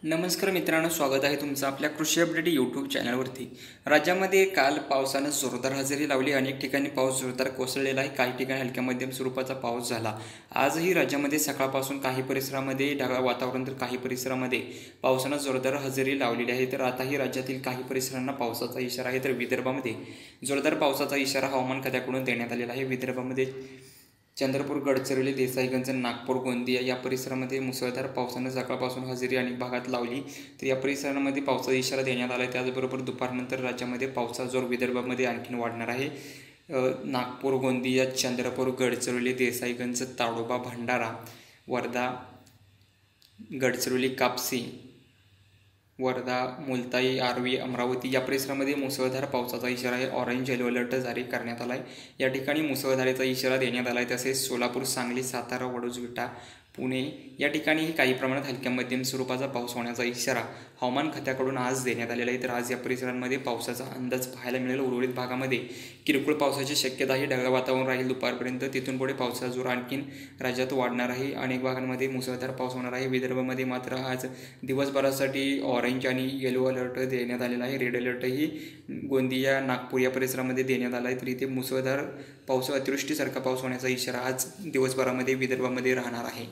नमस्कार मित्रांनो, स्वागत आहे तुमचं आपल्या कृषी अपडेट यूट्यूब चॅनलवरती। राज्यामध्ये काल पावसानं जोरदार हजेरी लावली। अनेक ठिकाणी पाऊस जोरदार कोसळलेला आहे, काही ठिकाणी हलक्या मध्यम स्वरूपाचा पाऊस झाला। आजही राज्यामध्ये सकाळपासून काही परिसरामध्ये ढगाळ वातावरण तर काही परिसरामध्ये पावसानं जोरदार हजेरी लावलेली आहे। तर आताही राज्यातील काही परिसरांना पावसाचा इशारा आहे। तर विदर्भामध्ये जोरदार पावसाचा इशारा हवामान खात्याकडून देण्यात आलेला आहे। विदर्भामध्ये चंद्रपूर, गडचिरोली, देसाईगंज, नागपूर, गोंदिया या परिसरामध्ये मुसळधार पावसानं सकाळपासून हजेरी अनेक भागात लावली। तर या परिसरांमध्ये पावसाचा इशारा देण्यात आला आहे। त्याचबरोबर दुपारनंतर राज्यामध्ये पावसाचा जोर विदर्भामध्ये आणखीन वाढणार आहे। नागपूर, गोंदिया, चंद्रपूर, गडचिरोली, देसाईगंज, ताडोबा, भंडारा, वर्धा, गडचिरोली, कापसी, वर्धा, मुलताई, आर्वी, अमरावती या परिसरामध्ये मुसळधार पावसाचा इशारा आहे। ऑरेंज येलो अलर्ट जारी करण्यात आला आहे। या ठिकाणी मुसळधारेचा इशारा देण्यात आला आहे। तसेच सोलापूर, सांगली, सातारा, वडोज, विटा, पुणे या ठिकाणीही काही प्रमाणात हलक्या मध्यम स्वरूपाचा पाऊस होण्याचा इशारा हवामान खात्याकडून आज देण्यात आलेला आहे। तर आज या परिसरांमध्ये पावसाचा अंदाज पाहायला मिळेल। उर्वरित भागामध्ये किरकोळ पावसाची शक्यता आहे। ढगाळ वातावरण राहील दुपारपर्यंत। तिथून पुढे पावसाचा जोर आणखीन राज्यात वाढणार आहे। अनेक भागांमध्ये मुसळधार पाऊस होणार आहे। विदर्भामध्ये मात्र आज दिवसभरासाठी ऑरेंज आणि येलो अलर्ट देण्यात आलेला आहे। रेड अलर्टही गोंदिया, नागपूर या परिसरामध्ये देण्यात आला आहे। तर इथे मुसळधार पाऊस, अतिवृष्टीसारखा पाऊस होण्याचा इशारा आज दिवसभरामध्ये विदर्भामध्ये राहणार आहे।